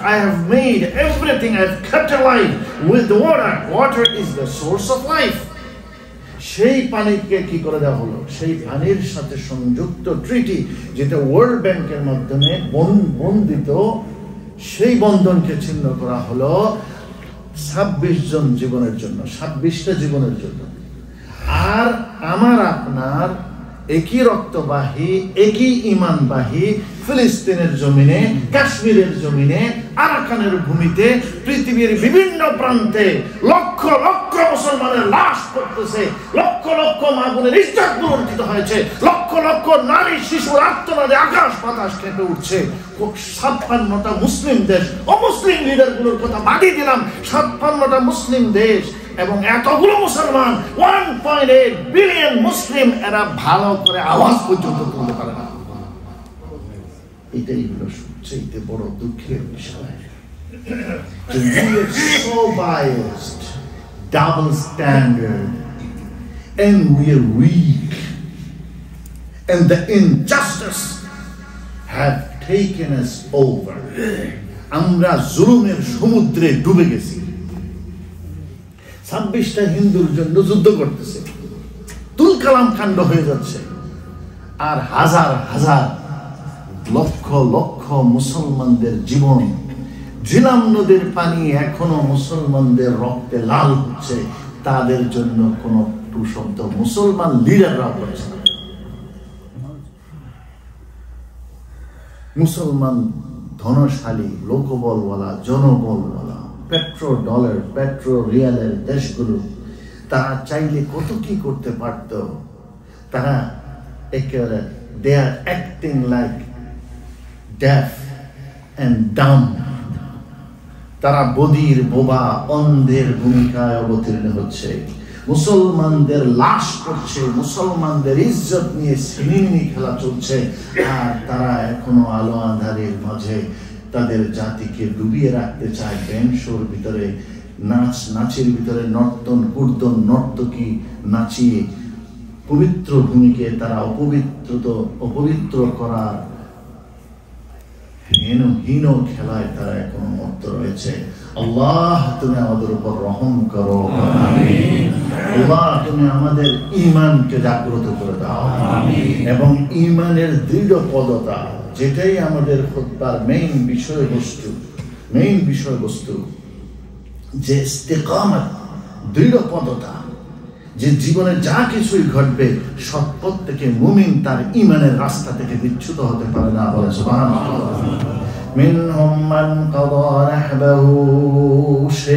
I have made everything, I have kept alive with the water. Water is the source of life. সেই পানিকে কি করে দেওয়া হলো? সেই পানির সাথে সংযুক্ত ট্রিটি যেটা ওয়ার্ল্ড ব্যাংকের মাধ্যমে বন্ধিত, সেই বন্ধনকে ছিন্ন করা হলো 26 জন জীবনের জন্য, 26টা জীবনের জন্য। আর আমার আপনার একই রক্তবাহী, একই ইমানবাহী ফিলিস্তিনের জমিনে, কাশ্মীরের জমিনে, আরাকানের ভূমিতে, পৃথিবীর বিভিন্ন প্রান্তে লক্ষ লক্ষ মুসলমানের লাশ পড়তেছে, লক্ষ লক্ষ মা বোনের ইজ্জত লুণ্ঠিত হয়েছে, লক্ষ লক্ষ নারী শিশুর আত্মনাদে আকাশ বাতাস কেঁপে উঠছে। 56টা মুসলিম দেশ, অমুসলিম লিডারগুলোর কথা বাদই দিলাম, 56টা মুসলিম দেশ এবং এতগুলো মুসলমান, 1.8 বিলিয়ন মুসলিম, এরা ভালো করে আওয়াজ পর্যন্ত তুলতে পারে না। এটাই হলো সবচেয়ে বড় দুঃখের বিষয়। We are so biased, double standard, and we are weak, and the injustice have taken us over. আমরা জুলুমের সমুদ্রে ডুবে গেছি। 26টা হিন্দুর জন্য যুদ্ধ করতেছে, তুলকালাম কাণ্ড হয়ে যাচ্ছে, আর হাজার হাজার লক্ষ লক্ষ মুসলমানদের জীবন, ঝিলাম নদীর পানি এখনো মুসলমানদের রক্তে লাল হচ্ছে, তাদের জন্য কোনো টু শব্দ মুসলমান লিডাররা বলছে না। মুসলমান ধনশালী, লোকবলওয়ালা, জনবলওয়ালা, পেট্রো ডলার, পেট্রো রিয়ালের দেশগুলো, তারা চাইলে কত কি করতে পারত। তারা একেবারে they are acting like deaf and dumb. তারা বধির, বোবা, অন্ধের ভূমিকায় অবতীর্ণ হচ্ছে, মুসলমানদের লাশ করছে, মুসলমানদের ইজ্জত নিয়ে সিনেমিনি খেলা চলছে, আর তারা এখনো আলো আঁধারের মাঝে তাদের জাতিকে ডুবিয়ে রাখতে চায়। ব্যান্ড শোর ভিতরে, নাচের ভিতরে নর্তন, কুর্দন, নর্তকী নাচিয়ে পবিত্র ভূমিকে তারা অপবিত্র করার হীন খেলায় তারা এখনো মত্ত রয়েছে। আল্লাহ, তুমি আমাদের উপর রহম করো। আল্লাহ, তুমি আমাদের ঈমানকে জাগ্রত করে দাও এবং ঈমানের দৃঢ়পদতা, যেটাই আমাদের খুতবার মেইন বিষয়বস্তু, যে ইস্তিকামত, দৃঢ়পদতা, যে জীবনে যা কিছুই ঘটবে সৎপথ থেকে মুমিন তার ঈমানের রাস্তা থেকে বিচ্যুত হতে পারে না। বলে সুবহানাল্লাহ। মিনহুম মান কাদা রাহবাহু, সে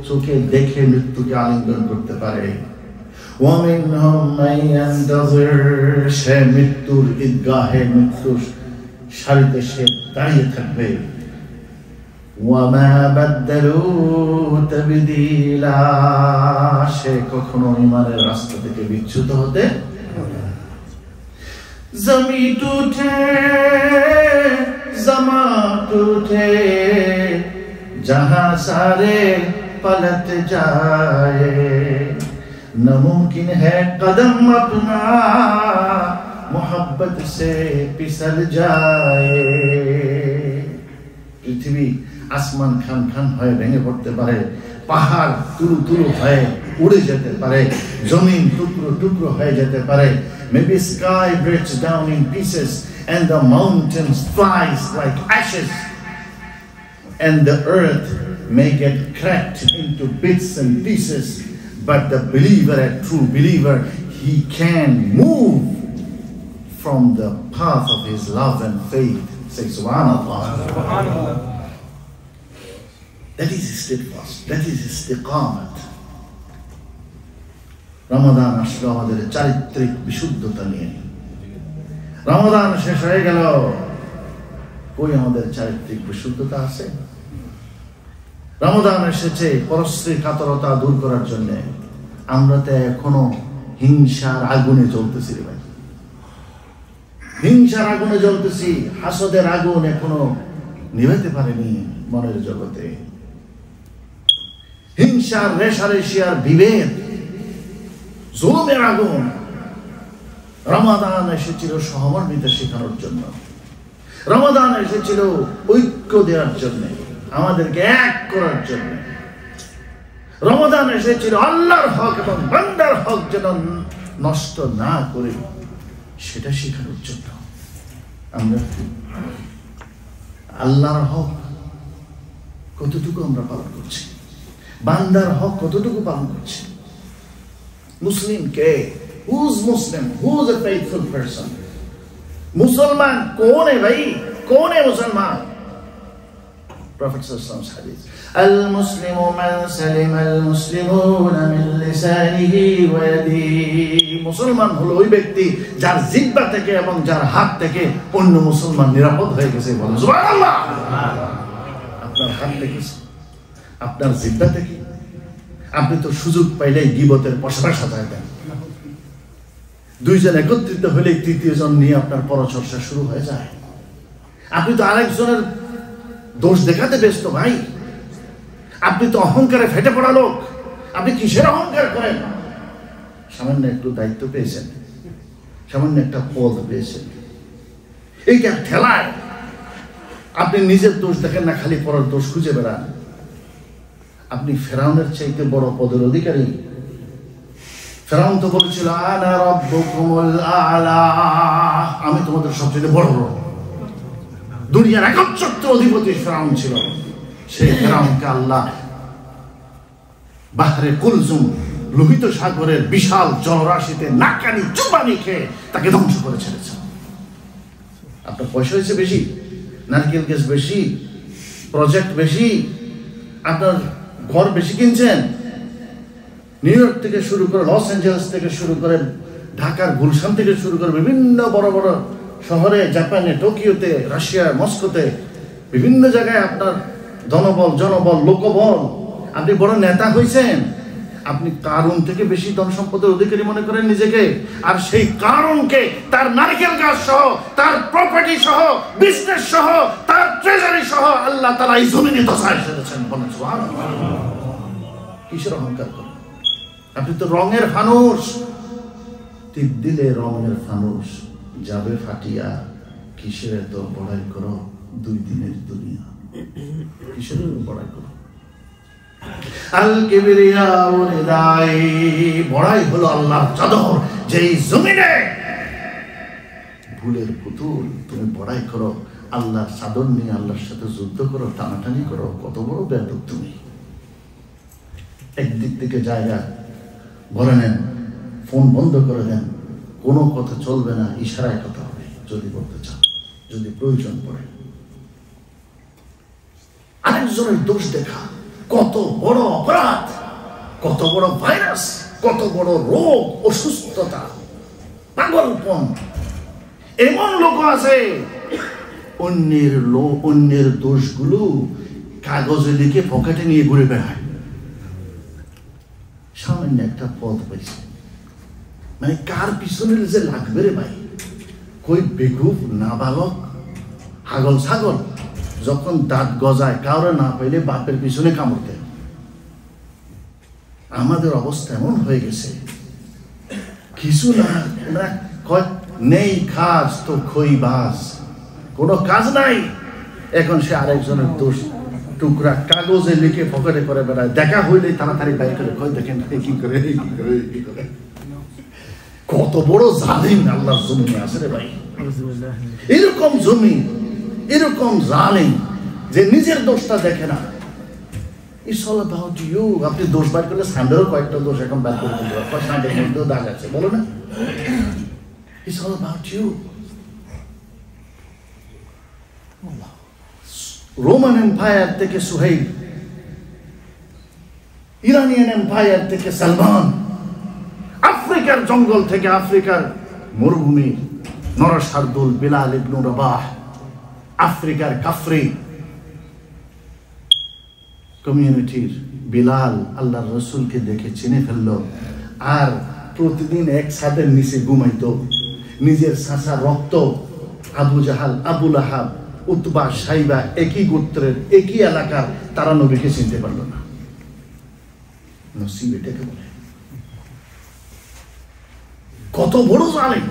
চোখে দেখে মৃত্যুকে আলিঙ্গন করতে পারে। ওয়া মিনহুম মান ইয়ানতাযির, সে মৃত্যুর ঈদগাহে, মৃত্যুর সারিতে সে দাঁড়িয়ে থাকবে। ওয়ামা বাদদালু তাবদীলা, সে কখনো ঈমানের রাস্তা থেকে বিচ্যুত হতে। জমি টুটে জামাত উঠে, जहां सारे पलट जाए, नामुमकिन है कदम अपना मोहब्बत से फिसल जाए। पृथ्वी আসমান খান খান হয়ে ভেঙে পড়তে পারে, পাহাড় তুলু তুলু হয়ে উড়ে যেতে পারে, জমিন টুকরো টুকরো হয়ে যেতে পারে। Maybe sky breaks down in pieces and the mountains flies like ashes, and the earth may get cracked into bits and pieces, but the believer, a true believer, he can move from the path of his love and faith. Say subhanallah. Subhanallah. That is steadfast, that is istiqamat. Ramadan আসলো আমাদের চারিত্রিক বিশুদ্ধতা নিয়ে। রমাদান শেষ হয়ে গেল, কই আমাদের চারিত্রিক বিশুদ্ধতা আছে? রমাদান এসেছে পরশ্রী কাতরতা দূর করার জন্য, আমরা তো এখনো হিংসার আগুনে জ্বলতেছি রে ভাই, হিংসার আগুনে জ্বলতেছি। হাসদের আগুন এখনো নিভাতে পারেনি মনের জগতে। হিংসার রেশারেশি আর বিভেদ, জুলুমের আগুন। রমাদান এসেছিল সহমর্মিতা শেখানোর জন্য, রমাদান এসেছিল ঐক্য দেওয়ার জন্য, আমাদেরকে এক করার জন্য। রমাদান এসেছিল আল্লাহর হক এবং বান্দার হক যেন নষ্ট না করে সেটা শেখানোর জন্য। আমরা আল্লাহর হক কতটুকু আমরা পালন করছি, বান্দার হক কতটুকু পালন করছি। মুসলিম কে? Who's Muslim? Who's a faithful person? মুসলমান কোন ভাই? কোন মুসলমান? Prophet sallallahu alaihi hadith, al-muslim man salima al-muslimuna min lisanihi wa yadihi। মুসলমান হলো ওই ব্যক্তি যার জিহ্বা থেকে এবং যার হাত থেকে অন্য মুসলমান নিরাপদ হয়ে গেছে। বলেন সুবহানাল্লাহ। আপনার হাত থেকে, আপনার জিহ্বা থেকে। আপনি তো সুযোগ পাইলেই গীবতের পশরা সাজায় দেন। দুইজন একত্রিত হলে তৃতীয় জন নিয়ে আপনার পরচর্চা শুরু হয়ে যায়। আপনি তো আরেকজনের দোষ দেখাতে ব্যস্ত ভাই। আপনি তো অহংকারে ফেটে পড়া লোক। আপনি কিসের অহংকার করেন? সামান্য একটু দায়িত্ব পেয়েছেন, সামান্য একটা পদ পেয়েছেন, এইটা ঠেলায় আপনি নিজের দোষ দেখেন না, খালি পরের দোষ খুঁজে বেড়ান। আপনি ফেরাউনের চাইতে বড় পদের অধিকারী। ফেরাউন তো বলেছিল আনা রাব্বুকুমুল আ'লা, আমি তোমাদের সবচেয়ে বড়। দুনিয়ার একচ্ছত্র অধিপতি ফেরাউন ছিল। সেই ফেরাউনকে আল্লাহ বাহরে কুলজুম, লোহিত সাগরের বিশাল জলরাশিতে নাকানি চুবানি খেয়ে তাকে ধ্বংস করে ছেড়েছে। আপনার পয়সা হয়েছে বেশি, নারকেল গ্যাস বেশি, প্রজেক্ট বেশি, আপনার ঘর বেশি কিনছেন, নিউ ইয়র্ক থেকে শুরু করে লস অ্যাঞ্জেলেস থেকে শুরু করে ঢাকার গুলশান থেকে শুরু করে বিভিন্ন বড় বড় শহরে, জাপানে, টোকিওতে, রাশিয়ার মস্কোতে, বিভিন্ন জায়গায় আপনার ধনবল, জনবল, লোকবল, আপনি বড় নেতা হয়েছেন। আপনি কারণ থেকে বেশি ধন সম্পদের অধিকারী মনে করেন নিজেকে। আর সেই কারণকে তার নারকেল গাছ সহ, তার প্রপার্টি সহ, বিজনেস সহ, তার ট্রেজারি সহ আল্লাহ তাআলা এই জমিনে দশায় ফেলেছেন। বলেন সুবহানাল্লাহ। কিসের অহংকার করেন? আপনি তো রঙের ফানুস, টিপ দিলে রঙের ফানুস যাবে ফাটিয়া। কিসের এত বড়াই করো? 2 দিনের দুনিয়া। কিসের বড়াই করো? আল কিবরিয়া ওয়ারিদাই, বড়াই হলো আল্লাহর চাদর। যেই জমিনে ভুলের পুতুল তুমি বড়াই করো, আল্লাহর চাদর নিয়ে আল্লাহর সাথে যুদ্ধ করো, টানাটানি করো, কত বড় বেয়াদব তুমি। একদিক থেকে জায়গা বলে নেন, ফোন বন্ধ করে দেন, কোনো কথা চলবে না, ইশারায় কথা হবে যদি বলতে চান, যদি প্রয়োজন পড়ে। আরেকজনের দোষ দেখা কত বড় অপরাধ, কত বড় ভাইরাস, কত বড় রোগ, অসুস্থতা, পাগলপন। এমন লোক আছে অন্যের দোষগুলো কাগজে লিখে পকেটে নিয়ে ঘুরে বেড়ায়। সামান্য একটা পদ পাইছে, মানে কার পিছনে যে লাগবে রে ভাই। কই বেকুব, নাবালক, হাগল ছাগল যখন দাঁত গজায় কাউরে না পাইলে বাপের পিছনে কামড় দেয়। আমাদের অবস্থা এমন হয়ে গেছে, কিছু না কয় নেই কাজ তো খই বাস, কোনো কাজ নাই। এখন সে আরেকজনের দোষ টুকরা কাগজে লিখে পকেটে করে বেড়ায়। দেখা হইলে তাড়াতাড়ি বাই করে কয় দেখেন কি করে কি করে। কত বড় জালিম আল্লাহর জমিনে আছে রে ভাই। এরকম জমি, এরকম জালিম যে নিজের দোষটা দেখে না। It's all about you. আপনি দোষ বার করলে সান্ডেরও কয়েকটা দোষ এখন বার করে দিতে পারবেন, সান্ডের মধ্যেও দাগ আছে, বলো না? It's all about you. Roman empire থেকে সুহেইব, ইরানিয়ান এম্পায়ার থেকে সালমান, আফ্রিকার জঙ্গল থেকে আফ্রিকার মরুভূমি নরসার্দুল বিলাল ইবনে রাবাহ, আফ্রিকার কাফরি কমিউনিটির বিলাল আল্লাহর রসুলকে দেখে চিনে ফেলল। আর প্রতিদিন এক ছাদের নিচে ঘুমাইতো। নিজের চাচা রক্ত আবু জাহাল, আবু লাহাব, উতবা, সাইবা একই গোত্রের, একই এলাকার, তারা নবীকে চিনতে পারল না। নসিব এটাকে বলে। কত বড় জালিম!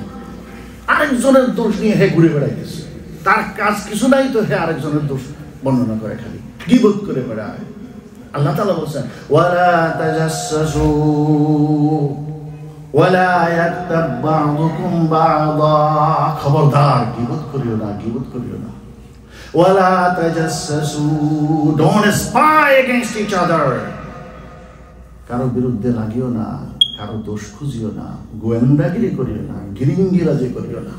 আরেকজনের দোষ নিয়ে হে ঘুরে বেড়াইতেছে, তার কাজ কিছু নাই তো হে আরেকজনের দোষ বর্ণনা করে, খালি গীবত করে বেড়ায়। আল্লাহ তাআলা বলেন ওয়ালা তাজাসসু ওয়ালা ইয়াগতাব বা'দুকুম বা'দা, খবরদার গীবত করিও না, গীবত করিও না। ওয়ালা তাজাসসু, don't spy against each other, কারো বিরুদ্ধে লাগিও না, কারো দোষ খুঁজিও না, গোয়েন্দাগিরি করিও না, গিরিঙ্গিরাজি করিও না।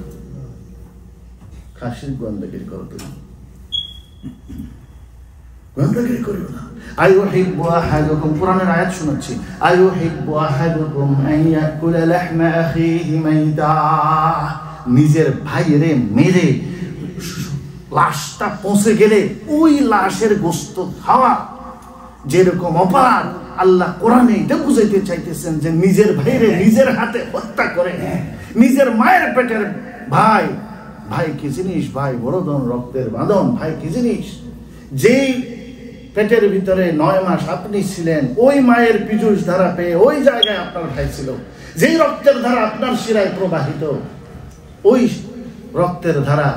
কাশির গোয়েন্দাগিরি করো তুমি, গোয়েন্দাগিরি করিও না। আইউহিব্বু আহাদুকুম, কোরআনের আয়াত শোনাচ্ছি, আইউহিব্বু আহাদুকুম আন ইয়াকুলা লাহমা আখিহি মাইতা, নিজের ভাইরে মেরে লাশটা পৌঁছে গেলে ওই লাশের গোশত খাওয়া যেরকম অপরাধ, আল্লাহ কোরআনে এটা বুঝাইতে চাইতেছেন যে নিজের ভাইরে নিজের হাতে হত্যা করে, নিজের মায়ের পেটের ভাই, ভাই কি জিনিস, ভাই বড়দন রক্তের বাঁধন, ভাই কি জিনিস, যেই পেটের ভিতরে 9 মাস আপনি ছিলেন, ওই মায়ের পীযুষ ধারা পেয়ে ওই জায়গায় আপনার ভাই ছিল, যেই রক্তের ধারা আপনার শিরায় প্রবাহিত, ওই রক্তের ধারা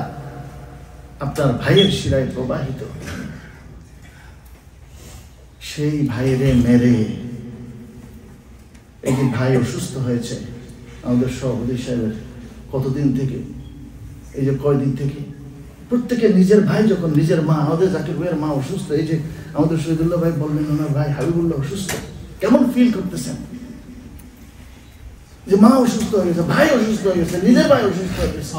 আপনার ভাইয়ের শিরায় প্রবাহিত, সেই ভাইরে মেরে, এই যে ভাই অসুস্থ হয়েছে আমাদের সভাপতি সাহেবের, কতদিন থেকে, এই যে কয়দিন থেকে, প্রত্যেকে নিজের ভাই যখন, নিজের মা, আমাদের জাকির ভাইয়ের মা অসুস্থ, এই যে আমাদের শহীদুল্লাহ ভাই বললেন ওনার ভাই হাবিবুল্লাহ অসুস্থ, কেমন ফিল করতেছেন যে মা অসুস্থ হয়ে গেছে, ভাই অসুস্থ হয়ে গেছে, নিজের ভাই অসুস্থ হয়ে গেছে।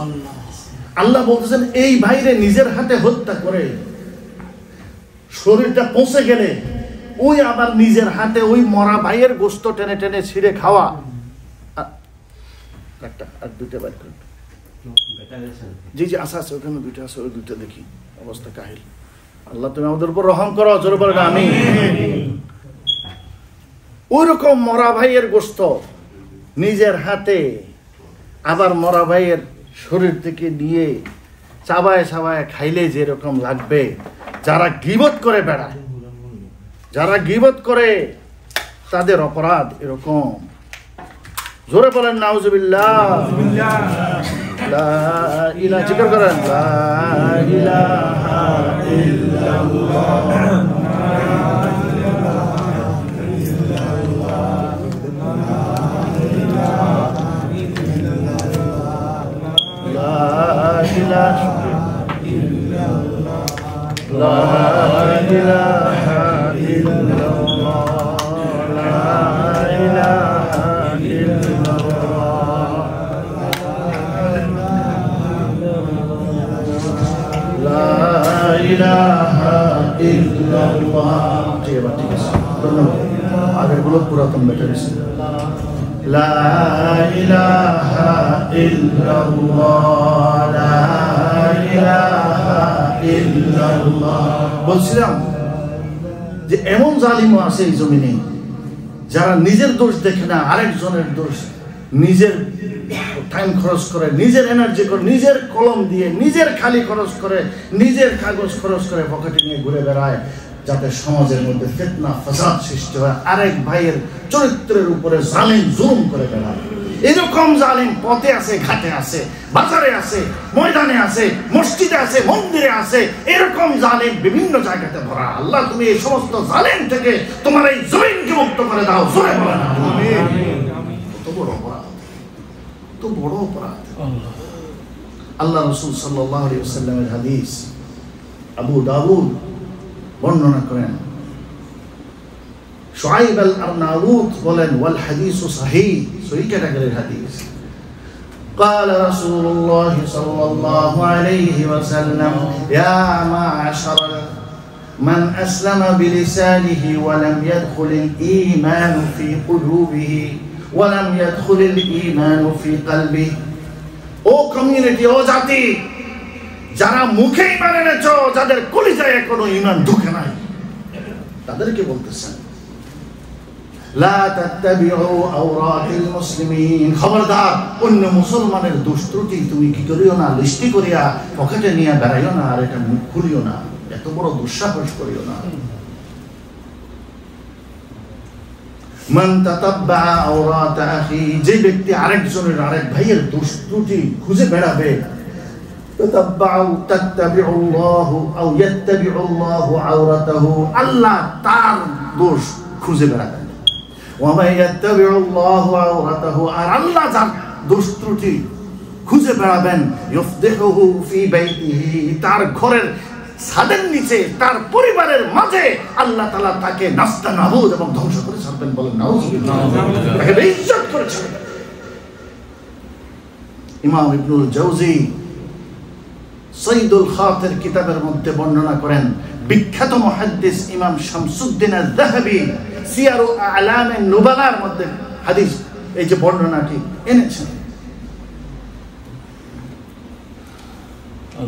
আল্লাহ বলতেছেন এই ভাইরে নিজের হাতে হত্যা করে শরীরটা পৌঁছে গেলে ওই আবার নিজের হাতে ওই মরা ভাইয়ের গোশত টেনে টেনে ছিঁড়ে খাওয়া। একটা আর দুইটা বাইর করুন, জি জি আচ্ছা আছে, ওখানে দুইটা আছে, ওই দুইটা দেখি অবস্থা কাহিল। আল্লাহ তুমি আমাদের উপর রহম করো, জোরে বলেন আমিন। ওই রকম মরা ভাইয়ের গোশত নিজের হাতে আবার মরা ভাইয়ের শরীর থেকে নিয়ে চাবায় চাবায় খাইলে যেরকম লাগবে, যারা গীবত করে বেড়ায়, যারা গীবত করে তাদের অপরাধ এরকম। জোরে বলেন নাউজুবিল্লাহ। লা ইলাহা, জিকির করেন লা ইলাহা ইল্লাল্লাহ, আগের গুলো পুরাতন বেটার ছিল। লা ইলাহা ইল্লাল্লাহ, লা ইলাহা ইল্লাল্লাহ। বলছিলাম যে এমন জালিমও আছে এই জমিনে যারা নিজের দোষ দেখে না, আরেকজনের দোষ, নিজের টাইম খরচ করে, নিজের এনার্জি করে, নিজের কলম দিয়ে, নিজের খালি খরচ করে, নিজের কাগজ খরচ করে পকেটে নিয়ে ঘুরে বেড়ায়, যাতে সমাজের মধ্যে ফিতনা ফাসাদ সৃষ্টি হয়, আরেক ভাইয়ের চরিত্রের উপরে জালিম জুলুম করে বেড়ায়। এরকম জালিম পথে আছে, ঘাটে আছে, বাজারে আছে, ময়দানে আছে, মসজিদে আছে, মন্দিরে আছে, এরকম জালিম বিভিন্ন জায়গাতে ভরা। আল্লাহ তুমি এই সমস্ত জালিম থেকে তোমার এই জমিনকে মুক্ত করে দাও, জোরে বলেন আমিন। কত বড় অপরাধ, কত বড় অপরাধ। আল্লাহ রাসূল সাল্লাল্লাহু আলাইহি ওয়াসাল্লামের হাদিস আবু দাউদ বর্ণনা করেন, শুআইব আল-আরনাউত বলেন ওয়াল হাদিসু সহিহ, সহিহ ক্যাটাগরির হাদিস। قال رسول الله صلى الله عليه وسلم يا معشر من أسلم بلسانه ولم يدخل الإيمان في قلوبه ولم يدخل الإيمان في قلبه। ও কমিউনিটি, ও জাতি, যারা মুখে ঈমান এনেছো, যাদের কলিজায় এখনো ঈমান ঢুকে নাই, তাদেরকে বলতেছেন লা তাত্তাবিউ আওরাতিল মুসলিমিন, খবরদার অন্য মুসলমানের দোষ ত্রুটি তুমি কি করিও না, লিস্টি করিয়া পকেটে নিয়ে বেড়াইও না, আর এটা মুখ খুলিও না, এত বড় দুঃসাহস করিও না। মান তাতাব্বা আওরাত আখি, যে ব্যক্তি আরেকজনের, আরেক ভাইয়ের দোষ ত্রুটি খুঁজে বেড়াবে, আল্লাহ তার দোষ খুঁজে বেড়াবেন। আর আল্লাহ যার দোষ ত্রুটি খুঁজে বেড়াবেন, তার ঘরের ছাদের নিচে, তার পরিবারের মাঝে আল্লাহ তাআলা তাকে নাস্তানাবুদ এবং ধ্বংস করে ছাড়বেন। বলেন নাউযুবিল্লাহ। তাকে বেইজ্জত করে ছাড়বেন। ইমাম ইবনুল জাওজি সাইদুল খাতির কিতাবের মধ্যে বর্ণনা করেন, বিখ্যাত মুহাদ্দিস ইমাম শামসুদ্দিন আয-যাহাবী সিয়ারু আ'লামিন নুবালার মধ্যে হাদিস এই যে বর্ণনাটি এনেছেন।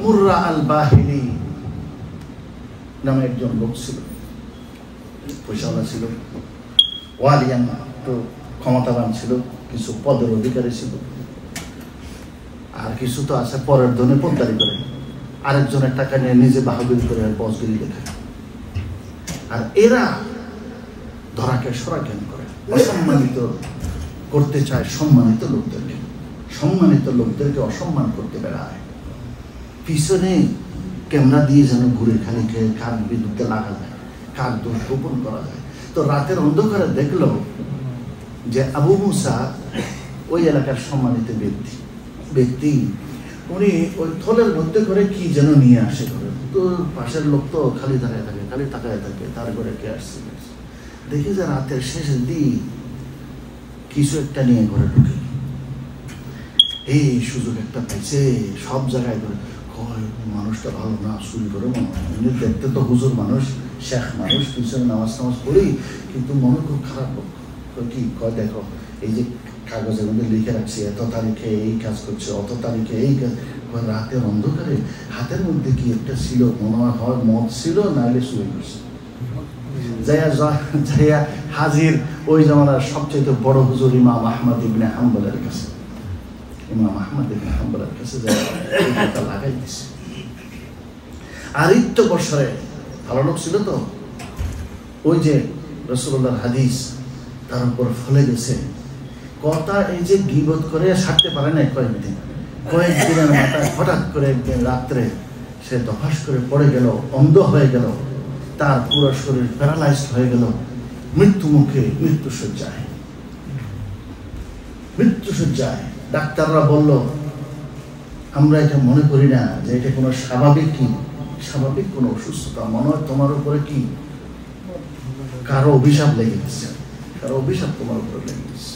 মুররা আল-বাহিলি নামে একজন লোক ছিল, পয়সাওয়ালা ছিল, ওয়ালিয়ান, তো ক্ষমতাবান ছিল, কিছু পদের অধিকারী ছিল, আর কিছু তো আছে পরের ধনে পদ্মারি করে, আরেকজনের টাকা নিয়ে নিজে বাহাদুরি করে আর বসগিরি দেখায়। আর এরা ধরাকে সরাজ্ঞান করে, অসম্মানিত করতে চায় সম্মানিত লোকদেরকে, সম্মানিত লোকদেরকে অসম্মান করতে বেড়ায়। পিছনে ক্যামেরা দিয়ে যেন ঘুরে খালি কার বিরুদ্ধে লাগা যায়, কার দোষ গোপন করা যায়। তো রাতের অন্ধকারে দেখলো যে আবু মুসা ওই এলাকার সম্মানিত ব্যক্তি, উনি ওই থলের মধ্যে করে কি যেন নিয়ে আসে করে। তো পাশের লোক তো খালি দাঁড়ায় থাকে, খালি তাকায় থাকে, তার ঘরে কে আসছে। দেখি যে রাতের শেষের দিক কিছু একটা নিয়ে ঘরে ঢুকে, এই সুযোগ একটা পাইছে, সব জায়গায় করে মানুষটা ভালো না, চুরি করে মনে হয়। দেখতে তো হুজুর মানুষ, শেখ মানুষ, পিছনে নামাজ পড়ি, কিন্তু মনে খুব খারাপ। কি কয়, দেখো এই যে কাগজের মধ্যে লিখে রাখছি এত তারিখে এই কাজ করছে, অত তারিখে এই কাজ। রাতের অন্ধকারে হাতের মধ্যে কি একটা ছিল, মনে হয় মদ ছিল, নাহলে চুরি করছে। যাইয়া হাজির ওই জামানার সবচেয়ে বড় হুজুর ইমাম আহমদ ইবনে হাম্বলের কাছে। ইমাম আহমদ ইবনে হাম্বলের কাছে লাগাই দিছে। আরিত্য বছরে ভালো লোক ছিল তো, ওই যে রাসূলুল্লাহর হাদিস তার উপর ফলে গেছে কথা। এই যে গীবত করে ছাড়তে পারে না কয়েকদিনের মাথায় হঠাৎ করে একদিন রাত্রে সে দফাস করে পড়ে গেল, অন্ধ হয়ে গেল, তার পুরো শরীর প্যারালাইজড হয়ে গেল, মৃত্যু মুখে, মৃত্যুসজ্জায়। ডাক্তাররা বলল, আমরা এটা মনে করি না যে এটা কোনো স্বাভাবিক কোনো অসুস্থতা, মনে হয় তোমার উপরে কি কারো অভিশাপ লেগে গেছে, কারো অভিশাপ তোমার উপরে লেগে গেছে।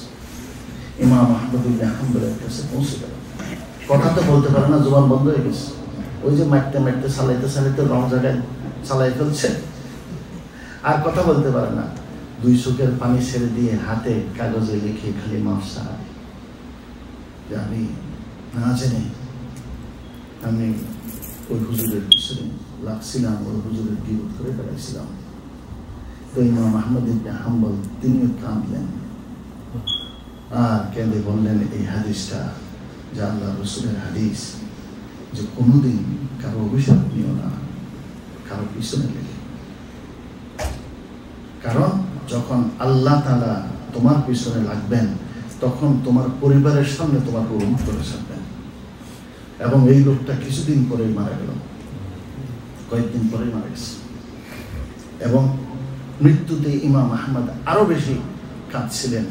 ইমাম আহমদ ইবনে হাম্বলের কাছে পৌঁছে গেল, কথা তো বলতে পারে না, জবান বন্ধ হয়ে গেছে। ওই যে মারতে চালাইতে রং জায়গায় চালাই ফেলছে, আর কথা বলতে পারে না। দুই চোখের পানি ছেড়ে দিয়ে হাতে কাগজে লিখে খালি মাফ চায় যে আমি না জেনে আমি ওই হুজুরের পিছনে লাগছিলাম, ওই হুজুরের বিরোধ করে বেড়াইছিলাম। তো ইমাম আহমদ ইবনে হাম্বল তিনিও কাঁদলেন আর কেঁদে বললেন এই হাদিসটা যে আল্লাহ রসুলের হাদিস, যে কোনোদিন কারো অভিশাপ নিও না, কারো পিছনে লেগে। কারণ যখন আল্লাহ তাআলা তোমার পিছনে লাগবেন, তখন তোমার পরিবারের সামনে তোমাকে উন্মুক্ত করে ছাড়বেন। এবং এই লোকটা কিছুদিন পরেই মারা গেল, কয়েকদিন পরেই মারা গেছে। এবং মৃত্যুতে ইমাম আহমদ আরো বেশি কাঁদছিলেন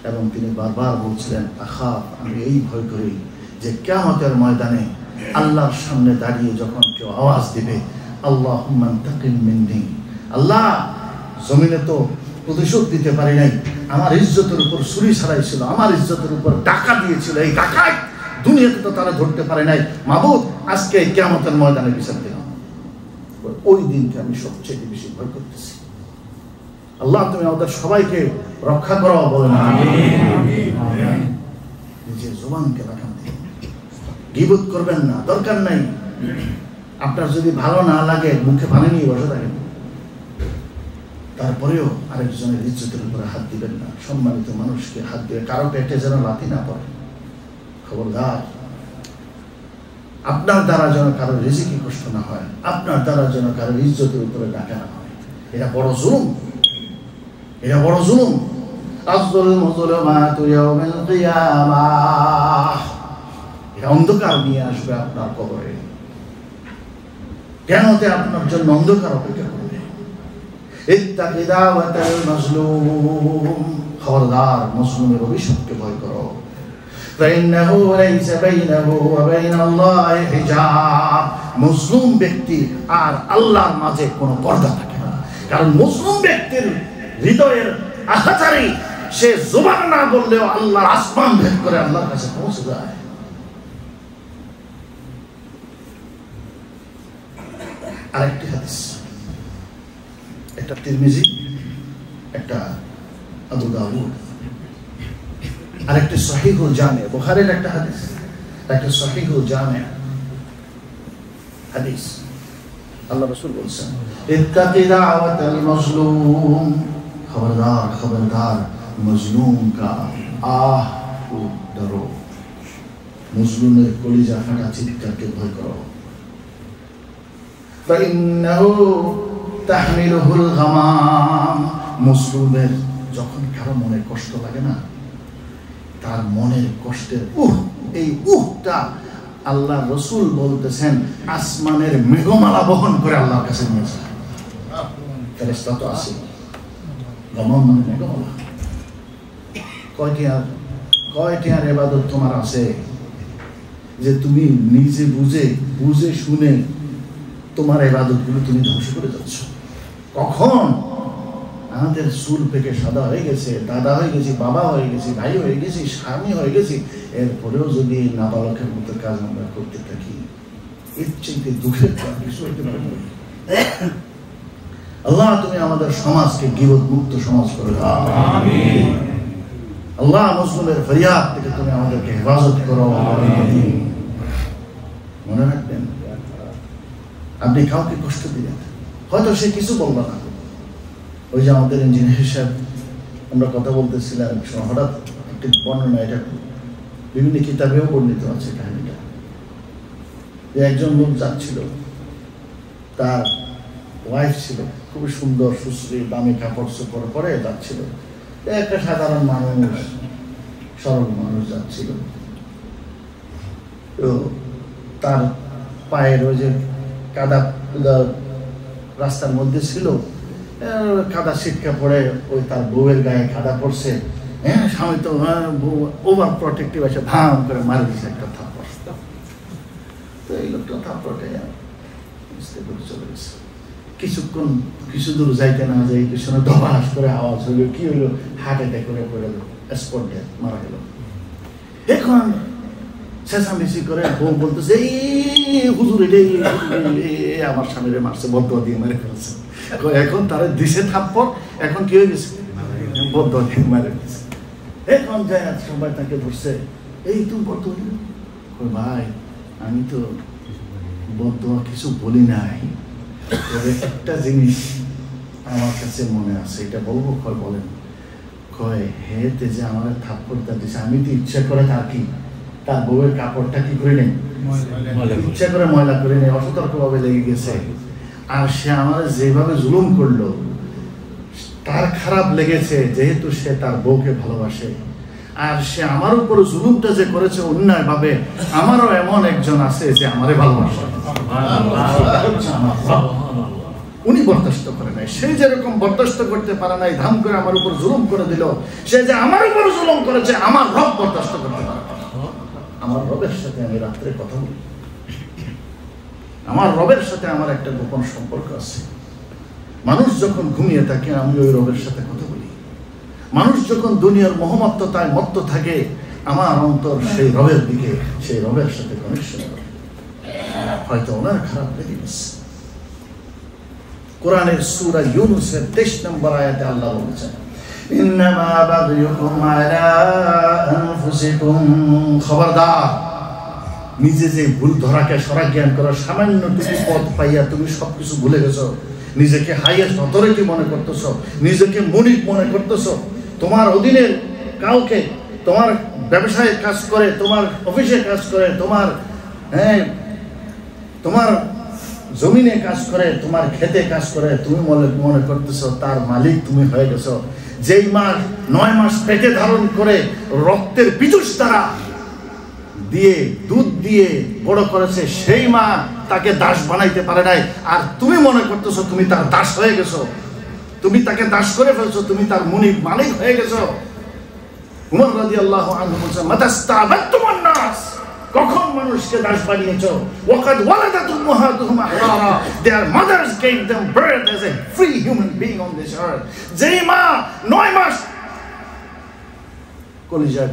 এবং তিনি বারবার বলছিলেন, আখাফ, আমি এই ভয় করি যে কিয়ামতের ময়দানে আল্লাহর সামনে দাঁড়িয়ে যখন কেউ আওয়াজ দিবে, আল্লাহুম্মা ইনতাকিম মিন্নি, আল্লাহ জমিনে তো প্রতিশোধ দিতে পারি নাই, আমার ইজ্জতের উপর ছুরি ছাড়াইছিল, আমার ইজ্জতের উপর টাকা দিয়েছিল, এই ডাকাত দুনিয়াতে তো তারা ধরতে পারে নাই, মাবুদ আজকে কিয়ামতের ময়দানে বিচার দিলাম। ওই দিনকে আমি সবচেয়ে বেশি ভয় করতেছি। আল্লাহ তুমি আমাদের সবাইকে রক্ষা করো, বলেন আমিন। নিজের জবানকে রাখান দিন, গীবত করবেন না, দরকার নাই। আপনার যদি ভালো না লাগে মুখে পানি নিয়ে বসে থাকেন, তারপরেও আরেকজনের ইজ্জতের উপরে হাত দিবেন না। সম্মানিত মানুষকে হাত দিয়ে কারো পেটে যেন লাথি না পড়ে, খবরদার। আপনার দ্বারা যেন কারো রিজিকে কষ্ট না হয়, আপনার দ্বারা যেন কারো ইজ্জতের উপরে ডাকা না হয়। এটা বড় জুলুম, এটা বড় জুলুম। আযলুমু যুলুমাতু ইয়াউমিল কিয়ামাহ, অন্ধকার নিয়ে আসবে আপনার কবরে, কিয়ামতে আপনার জন্য অন্ধকার অপেক্ষা করবে। ইত্তাকি দাওয়াতাল মাজলুম, খবরদার মজলুমের অভিশাপকে ভয় করো। ফাইন্নাহু লাইসা বাইনাহু ওয়া বাইনাল্লাহি হিজাব, মজলুম ব্যক্তি আর আল্লাহর মাঝে কোনো পর্দা থাকে না। কারণ মজলুম ব্যক্তির হৃদয়ের আহাজারি, সে জবান না বললেও আল্লাহর আসমান ভেদ করে আল্লাহর কাছে পৌঁছে যায়। আরেকটি হাদিস, একটা তিরমিজি, একটা আবু দাউদ, আরেকটি সহিহুল জামে, বুখারীর একটা হাদিস, একটা সহিহুল জামে হাদিস। আল্লাহ রাসূল বলেছেন, ইত্তাকি দাওয়াতাল মাজলুম, খবরদার খবরদার মজলুম কা আহ কো ডরো, মজলুমের কলিজা ফাটা চিৎকারকে ভয় করো। ফাইন্নাহু তাহমিলুহুল গামাম, মজলুমের যখন কারো মনে কষ্ট লাগে না, তার মনের কষ্টের এই উহটা আল্লাহ রসুল বলতেছেন আসমানের মেঘমালা বহন করে আল্লাহর কাছে নিয়ে যায়। ফেরেশতা তো আছে, গমন মানে মেঘমালা। কয়টি আর ইবাদত তোমার আছে যে তুমি নিজে বুঝে শুনে তোমার ইবাদতগুলো তুমি ধ্বংস করে যাচ্ছ? কখন আমাদের চুল পেকে সাদা হয়ে গেছে, দাদা হয়ে গেছি, বাবা হয়ে গেছি, ভাই হয়ে গেছি, স্বামী হয়ে গেছি, এরপরেও যদি নাবালকের মতো কাজ আমরা করতে থাকি, এর চাইতে দুঃখের কিছু হইতে পারে না। আল্লাহ তুমি আমাদের সমাজকে গীবত মুক্ত সমাজ করে দাও। আমিন। আল্লাহ মুসলিমের ফরিয়াদ থেকে তুমি আমাদেরকে হেফাজত করো। আমিন। মনে রাখবেন, আপনি কাউকে কষ্ট দিলেন, হয়তো সে কিছু বলবে না। ওই যে আমাদের ইঞ্জিনিয়ার সাহেব, আমরা কথা বলতেছিলাম, হঠাৎ একটি বর্ণনা, এটা বিভিন্ন কিতাবেও বর্ণিত আছে কাহিনীটা, যে একজন লোক যাচ্ছিল, তার ওয়াইফ ছিল, খুবই সুন্দর সুশ্রী, দামি কাপড় চোপড় পরে যাচ্ছিল। একটা সাধারণ মানুষ, সরল মানুষ যাচ্ছিল, তো তার পায়ের ওই যে কাদা রাস্তার মধ্যে ছিল, কাদা ছিটকা পড়ে ওই তার বউয়ের গায়ে কাদা পড়ছে। হ্যাঁ, স্বামী তো ওভার প্রটেক্টিভ আছে, ধাম করে মারি দিচ্ছে একটা থাপ্পড়। তো এই লোকটা থাপ্পড়ে চলে গেছে। কিছুক্ষণ কিছু দূর যাইতে না যাই পিছনে ধবাস করে আওয়াজ হইলো, কি হইলো, হার্ট অ্যাটাক করে পড়ে গেল, স্পট ডেথ, মারা গেল। এখন চেঁচামেচি করে বউ বলতেছে, এই হুজুর এটাই আমার স্বামীরে মারছে, বদুয়া দিয়ে মেরে ফেলছে। এখন তারা দিছে থাপ্পড়, এখন কি হয়ে গেছে, বদুয়া দিয়ে মেরে ফেলছে। এখন যায় সবাই তাকে ধরছে, এই তুমি বদুয়া দিল? ভাই আমি তো বদুয়া কিছু বলি নাই, তবে একটা জিনিস আমার কাছে মনে আছে, এটা বলবো? কয় বলেন। কয় হেতে যে আমার থাপ্পড়টা দিছে, আমি তো ইচ্ছা করে তার কি তার বউয়ের কাপড়টা কি করে নেই, ইচ্ছা করে ময়লা করে নেই, অসতর্কভাবে লেগে গেছে। আর সে আমার যেভাবে জুলুম করলো, তার খারাপ লেগেছে, যেহেতু সে তার বউকে ভালোবাসে। আর সে আমার উপর জুলুমটা যে করেছে অন্যায় ভাবে, আমারও এমন একজন আছে যে আমারে ভালোবাসে, উনি বরদাস্ত করে নাই। সে যেরকম বরদাস্ত করতে পারে নাই, ধাম করে আমার উপর জুলুম করে দিল, সে যে আমার উপর জুলুম করেছে, আমার রব বরদাস্ত করতে পারে। আমার রবের সাথে আমি রাত্রে কথা বলি, আমার রবের সাথে আমার একটা গোপন সম্পর্ক আছে। মানুষ যখন ঘুমিয়ে থাকে, আমি ওই রবের সাথে কথা বলি। মানুষ যখন দুনিয়ার মোহমত্ততায় মত্ত থাকে, আমার অন্তর সেই রবের দিকে, সেই রবের সাথে কানেকশন করে। হয়তো ওনার খারাপ লেগে গেছে। কোরআনের সূরা ইউনূসের 23 নম্বর আয়াতে আল্লাহ বলেছেন, ইন্নামা বাগয়ুকুম আলা আনফুসিকুম, খবরদার নিজে যে ভুল ধরাকে সরা জ্ঞান করার সামান্য টুকু পথ পাইয়া তুমি সবকিছু ভুলে গেছো, নিজেকে হাইয়েস্ট অথরিটি মনে করতেছো, নিজেকে মনিক মনে করতেছো। তোমার অধীনের কাউকে, তোমার ব্যবসায় কাজ করে, তোমার অফিসে কাজ করে, তোমার জমিনে কাজ করে, তোমার খেতে কাজ করে, তুমি মনে করতেছো তার মালিক তুমি হয়ে গেছো। যেই মাস 9 মাস পেটে ধারণ করে রক্তের বিজুষ দ্বারা দিয়ে দুধ দিয়ে বড় করেছে, সেই মা তাকে দাস বানাইতে পারে নাই, আর তুমি মনে করতেছো তুমি তার দাস হয়ে গেছো, তুমি তাকে দাস করে ফেলছো, তুমি তার মুনিব মালিক হয়ে গেছো। উমর রাদিয়াল্লাহু আনহু বলেন, মাতাস্তাবাতুমুন নাস, কখন মানুষকে দাস বানিয়েছো? ওয়াকাদ ওয়ালাদাত উম্মাহাতুহুম আহরারা, their mothers gave them birth as a free human being on this earth. যেই মা 9 মাস কলিজার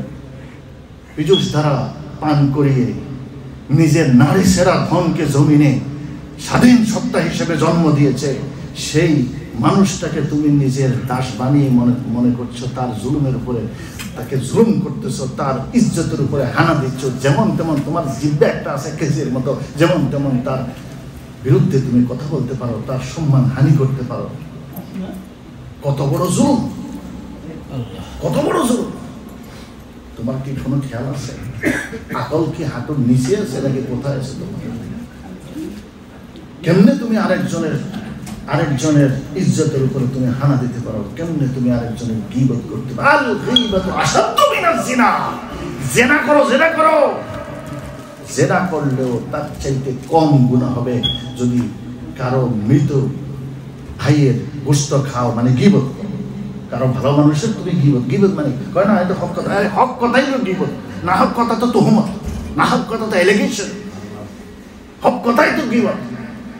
বিজুস দ্বারা পান করিয়ে নিজের নারী সেরা ধনকে জমিনে স্বাধীন সত্তা হিসেবে জন্ম দিয়েছে, সেই মানুষটাকে তুমি নিজের দাস বানিয়ে মনে করছো, তার জুলুমের উপরে তাকে জুলুম করতেছো, তার ইজ্জতের উপরে হানা দিচ্ছ, যেমন তেমন তোমার জিহ্বা একটা আছে কেজির মতো, যেমন তেমন তার বিরুদ্ধে তুমি কথা বলতে পারো, তার সম্মান হানি করতে পারো। কত বড় জুলুম, কত বড় জুলুম! তোমার কি কোনো খেয়াল আছে? আকল কি হাঁটুর নিচে আছে নাকি কোথায় আছে তোমার? কেমনে তুমি আরেকজনের ইজ্জতের উপরে তুমি হানা দিতে পারো? কেমনে তুমি আরেকজনের গীবত করতে পারো? আল গীবাতু আশাদ্দু মিনাজ জিনা। জিনা করো, জিনা করো, জিনা করলেও তার চাইতে কম গুনাহ হবে যদি কারো মৃত ভাইয়ের গোশত খাও, মানে গীবত। কারো ভালো মানুষের তুমি গীবত, গীবত মানে কয় না এটা হক কথা, হক কথাই তো গীবত, না হক কথা তো তুহমত, না হক কথা তো এলিগেশন, হক কথাই তো গীবত।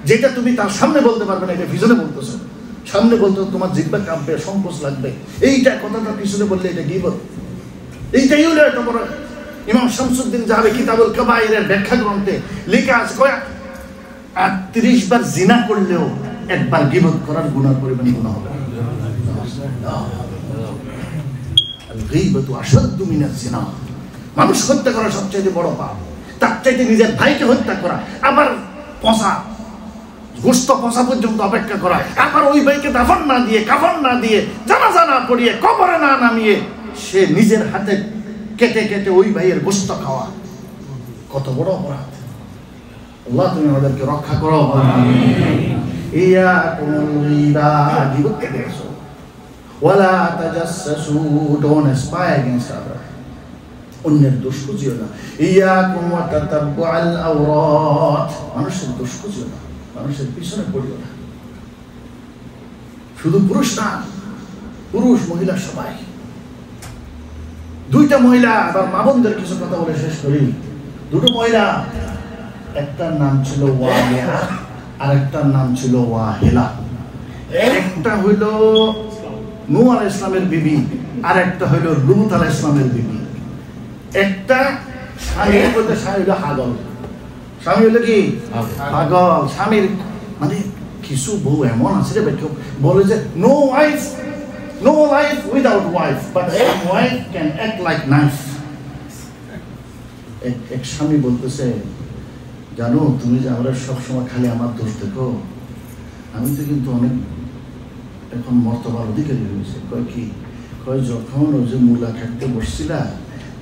যেটা তুমি তার সামনে বলতে পারবে না, এটা পিছনে বলতেছো। সামনে বলতে তোমার জিহ্বা কাঁপবে, সংকোচ লাগবে, এইটা কথাটা পিছনে বললে এটা গীবত। এইটাই হলো একটা বড়। ইমাম শামসুদ্দিন যাবে কিতাবুল কাবায়েরের ব্যাখ্যা গ্রন্থে লেখা আছে, কয় ৩০ বার জিনা করলেও একবার গীবত করার গুনাহ পরিমাণ গুনাহ হবে। মানুষ হত্যা করা সবচেয়ে বড় পাপ, তার চাইতে নিজের ভাইকে হত্যা করা, আবার পচা গোশত পচা পর্যন্ত অপেক্ষা করা, আবার ওই ভাইকে দাফন না দিয়ে, কাফন না দিয়ে, জানাজা না পড়িয়ে, কবরে না নামিয়ে সে নিজের হাতে কেটে কেটে ওই ভাইয়ের গোশত খাওয়া, কত বড় অপরাধ! আল্লাহ তুমি আমাদেরকে রক্ষা করো। ওয়ালা তাজাসসু, ডোন্ট স্পাই এগেইনস্ট আদার, অন্যের দোষ খুঁজিও না। ইয়াকুম ওয়া তাতাব্বুআল আওরাত, মানুষের দোষ খুঁজিও না, মানুষের পিছনে পড়িও না। শুধু পুরুষ না, পুরুষ মহিলা সবাই। দুইটা মহিলা, আবার মা বোনদের কিছু কথা বলে শেষ করি। দুটো মহিলা, একটার নাম ছিল ওয়াহিয়া আর একটার নাম ছিল ওয়াহিলা। একটা হইল নূহ আলাইহিস সালামের বিবি, আর একটা হইল লূত আলাইহিস সালামের বিবি। একটা স্বামীর মধ্যে স্বামী হইল হাগল, স্বামী হইল কি পাগল। স্বামীর মানে কিছু বউ এমন আছে রে, বলে যে no wife, no life without wife, but wife can act like knife. এক স্বামী বলতেছে, জানো তুমি যে আমরা সবসময় খালি আমার দোষ দেখো, আমি তো কিন্তু অনেক এখন মর্তবার অধিকারী হয়েছে। কয় কি? কয় যখন ওই যে মূলা খাটতে বসছিলা,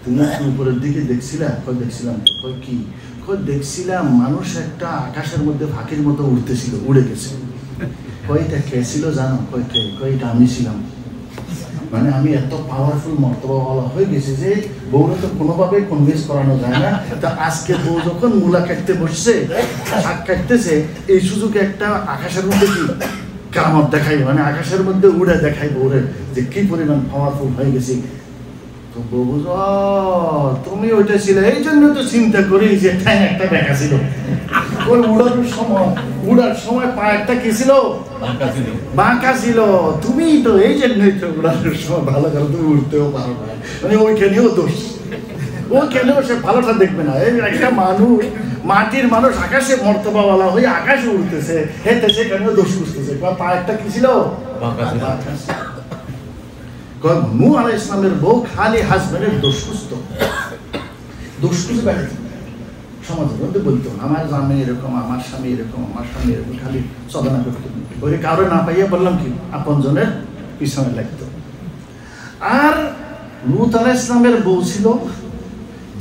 তুমি উপরের দিকে দেখছিলা? কয় দেখছিলাম। কয় কি? কয় দেখছিলাম মানুষ একটা আকাশের মধ্যে ফাঁকির মতো উড়তেছিল, উড়ে গেছে। কয়টা কে ছিল জানো? কয় কে? কয় এটা আমি ছিলাম। মানে আমি এত পাওয়ারফুল মর্তবাওয়ালা হয়ে গেছি যে বউরে তো কোনোভাবে কনভিন্স করানো যায় না। তা আজকে বউ যখন মূলা কাটতে বসছে, শাক কাটতেছে, এই সুযোগে একটা আকাশের মধ্যে কি কারামত দেখাই, মানে আকাশের মধ্যে উড়ে দেখাই বউরে যে কি পরিমাণ পাওয়ারফুল হয়ে গেছি। তো বউ বুঝ, তুমি ওইটা ছিলে, এই জন্য তো চিন্তা করি যে ঠ্যাং একটা দেখা ছিল। ওই উড়ার সময় পা একটা কি ছিল? বাঁকা ছিল। তুমি তো এই জন্যই তো উড়ানোর সময় ভালো করে তুমি উড়তেও পারো না, মানে ওইখানেও দোষ, ওইখানেও সে ভালোটা দেখবে না। এই একটা মানুষ, মাটির মানুষ, আকাশে মর্তবাওয়ালা হয়ে আকাশে উড়তেছে, হেঁটেছে, কেন দোষ বুঝতেছে। পা একটা কি ছিল? নূহ আলাইহিস সালামের বউ খালি হাজবেন্ডের দোষ খুঁজতো, দোষ খুঁজে বেড়াতো, সমাজের মধ্যে বলতো আমার স্বামী এরকম, আমার স্বামী এরকম, আমার স্বামী এরকম, খালি চলনা করতো। ওই কারো না পাইয়া বললাম কি আপন জনের পিছনে লাগতো। আর লূত আলাইহিস সালামের বউ ছিল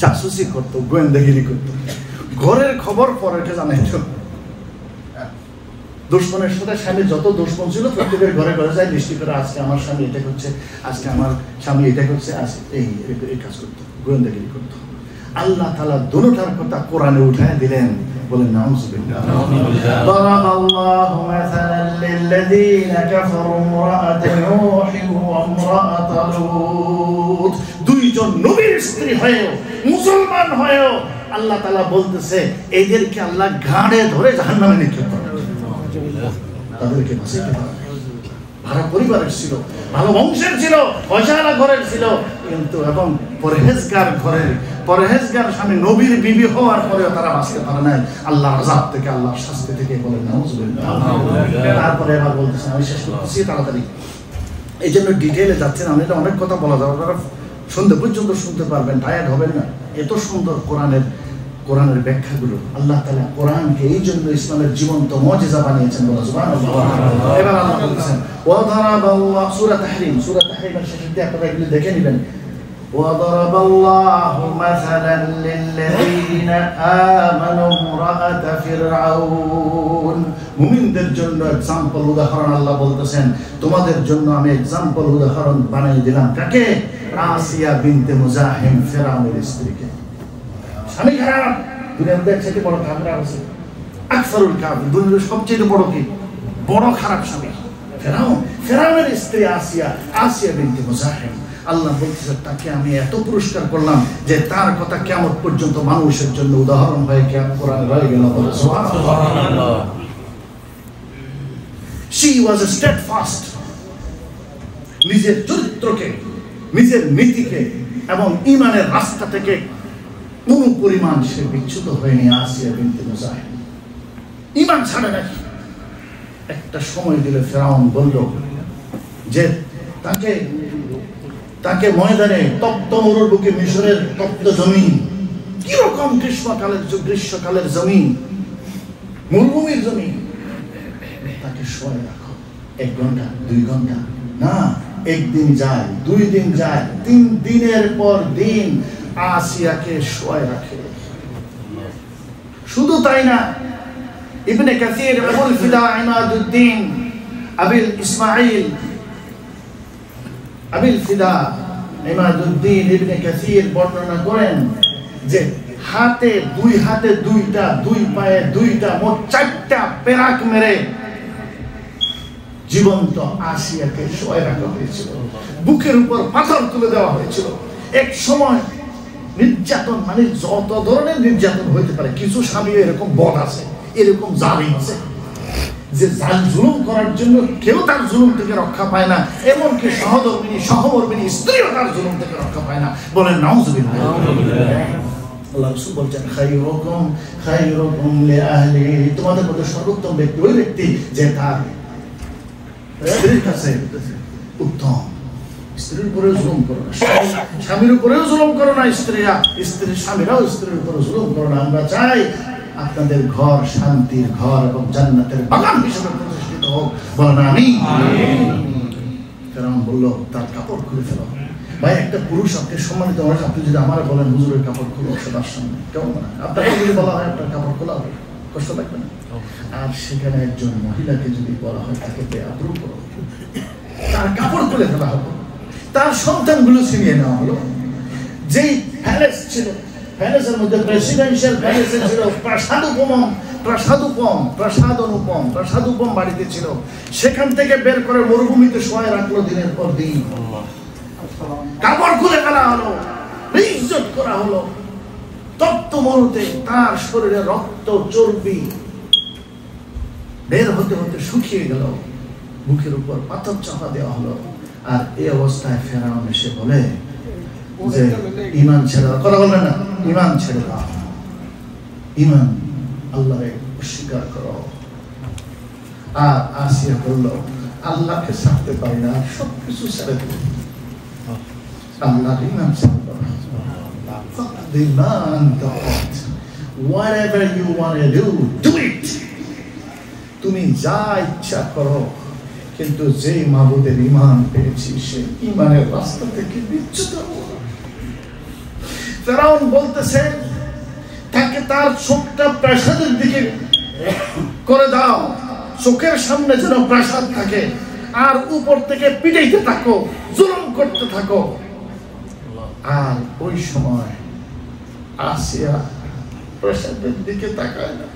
জাসুসি করতো, গোয়েন্দাগিরি করতো, ঘরের খবর পরেরকে জানাইতো। দুশ্মনের সাথে স্বামী যত দুশ্মন ছিল প্রত্যেকের ঘরে ঘরে যায় দৃষ্টি করে, আজকে আমার স্বামী এটা করছে, আজকে আমার স্বামী এটা করছে, আজকে এই কাজ করতো, গোয়েন্দাগিরি করতো। আল্লাহ তাআলা দুটোটার কথা কোরআনে উঠায় দিলেন। বলেন নাউযুবিল্লাহ। দারাবাল্লাহু মাসালান লিল্লাযীনা কাফারু ইমরাআতা নূহিন ওয়া ইমরাআতা লূত। দুইজন নবীর স্ত্রী হয়েও, মুসলমান হয়েও আল্লাহ তাআলা বলতেছে এদেরকে আল্লাহ ঘাড়ে ধরে জাহান্নামে নিক্ষেপ করবে। তাদেরকে বাঁচাতে পারবে। ভালো পরিবারের ছিল, ভালো বংশের ছিল, অজানা ঘরের ছিল, কিন্তু এবং পরহেজগার স্বামী নবীর বিবি হওয়ার পরেও তারা বাঁচতে পারে নাই আল্লাহর আযাব থেকে, আল্লাহর শাস্তি থেকে। বলেন নাউযুবিল্লাহ। তারপরে এবার বলতেছেন, আমি শেষ করতেছি তাড়াতাড়ি, এই জন্য ডিটেইলে যাচ্ছেন, আমি এটা অনেক কথা বলা যাবে, আপনারা সন্ধ্যে পর্যন্ত শুনতে পারবেন, টায়ার্ড হবেন না। এত সুন্দর কোরআনের ব্যাখ্যাগুলো। আল্লাহ তাআলা কোরআনকে এই জন্য ইসলামের জীবন্ত মুজিজা বানিয়েছেন। বলা সুবহানাল্লাহ। এবার আল্লাহ বলছেন ওয়া দারাবাল্লাহু সূরা তাহরীমের শেষের দিকে আপনারা এগুলো দেখে নেবেন। ওয়া দারাবাল্লাহু মাসালান লিল্লাযীনা আমানু ইমরাআতা ফিরআউন। মুমিনদের জন্য এক্সাম্পল, উদাহরণ আল্লাহ বলতেছেন তোমাদের জন্য আমি এক্সাম্পল, উদাহরণ বানিয়ে দিলাম। কাকে? আসিয়া বিনতে মুজাহিম, ফিরআউনের স্ত্রীকে। স্বামী খারাপ, দুনিয়ার সবচেয়ে বড় কাফের আছে, আকসারুল কাফির, দুনিয়ার সবচেয়ে বড় কি বড় খারাপ স্বামী ফিরআউনের স্ত্রী আসিয়া বিনতে মুজাহিম। আল্লাহ বলতেছে তাকে আমি এত পুরস্কার করলাম যে তার কথা কিয়ামত পর্যন্ত মানুষের জন্য উদাহরণ হয়ে কোরআনে রয়ে গেল। সুবহানাল্লাহ। She was steadfast, নিজের চরিত্রকে, নিজের নীতিকে এবং ঈমানের রাস্তা থেকে কোন পরিমাণ সে বিচ্যুত হয়নি। আসিয়া বিনতে মুজাহিম ঈমান ছাড়ে নাকি। একটা সময় দিলে ফিরআউন বলল যে তাকে ময়দানে তপ্ত মরুভূমি, মিশরের তপ্ত জমিন, কিরকম গ্রীষ্মকালের জমিন, মরুভূমির জমিন, তাকে শোয় রাখো 1 ঘন্টা 2 ঘন্টা না, 1 দিন যায়, 2 দিন যায়, 3 দিনের পর দিন আসিয়াকে শোয় রাখে। শুধু তাই না, ইবনে কাসির আবুল ফিদা ইমাদউদ্দিন আবিল ফিদা ইমাদউদ্দিন ইবনে কাসির বর্ণনা করেন যে দুই হাতে 2টা, 2 পায়ে 2টা, মোট 4টা পেরাক মেরে জীবন্ত আসিয়াকে শোয় রাখা হয়েছিল। বুকের উপর পাথর তুলে দেওয়া হয়েছিল। এক সময় নির্যাতন, মানে যত ধরনের নির্যাতন হইতে পারে, কিছু স্বামী এরকম বদ আছে, এরকম জালিম আছে যে জুলুম করার জন্য কেউ তার জুলুম থেকে রক্ষা পায় না, এমনকি সহমর্মিনী স্ত্রীও তার জুলুম থেকে রক্ষা পায় না। বলেন নাউযুবিল্লাহ। আল্লাহ রাসূল বলেন খায়রুকুম লিআহলি, তোমাদের মধ্যে সর্বোত্তম ব্যক্তি ওই ব্যক্তি যে তার স্ত্রীর কাছে উত্তম। স্ত্রীর উপরে জুলুম করো না, স্বামীর উপরেও জুলুম করো না, স্বামীরাও স্ত্রীর উপরে জুলুম করো না। আমরা চাই আপনাদের ঘর শান্তির ঘর এবং জান্নাতের বাগান হিসেবে প্রতিষ্ঠিত হোক। বলেন আমিন। ফিরআউন বলল তার কাপড় খুলে ফেলো। ভাই, একটা পুরুষ আপনি সম্মানিত মানুষ, আপনি যদি আমার বলেন হুজুরের কাপড় খুলো সবার সামনে, কেমন না? আপনাকে যদি বলা হয় আপনার কাপড় খোলা হবে, কষ্ট লাগবে না? আর সেখানে একজন মহিলাকে যদি বলা হয় তাকে বেআব্রু করো, তার কাপড় খুলে ফেলা হলো, তার সন্তানগুলো ছিনিয়ে নেওয়া হলো। যেই প্যালেস ছিল, প্যালেসের মধ্যে প্রেসিডেন্সিয়াল প্যালেস ছিল, প্রাসাদোপম বাড়িতে ছিল, সেখান থেকে বের করে মরুভূমিতে শোয় রাখলো দিনের পর দিন। কাপড় খুলে ফেলা হলো, বেইজ্জত করা হলো। তপ্ত মরুতে তার শরীরে রক্ত চর্বি বের হতে হতে শুকিয়ে গেল, বুকের উপর পাথর চাপা দেওয়া হলো। আর এই অবস্থায় ফিরআউন এসে বলে যে ঈমান ছেড়ে দাও। কথা বলবেন না, ঈমান ছেড়ে দাও, ঈমান আল্লাহকে অস্বীকার করো। আর আসিয়া বলল আল্লাহকে ছাড়তে পারি না, সবকিছু ছেড়ে দেব, আল্লাহর ঈমান ছেড়ে দাও। Whatever you want to do it. তুমি যা ইচ্ছা করো, কিন্তু যে মাবুদের ঈমান পেয়েছি সে ঈমানের রাস্তা থেকে বিচ্যুত হবো না। ফিরআউন বলতেছে তাকে তার চোখটা প্রাসাদের দিকে করে দাও, চোখের সামনে যেন প্রাসাদ থাকে, আর উপর থেকে পিটাইতে থাকো, জুলুম করতে থাকো। আর ওই সময় আসিয়া প্রাসাদের দিকে তাকায় না,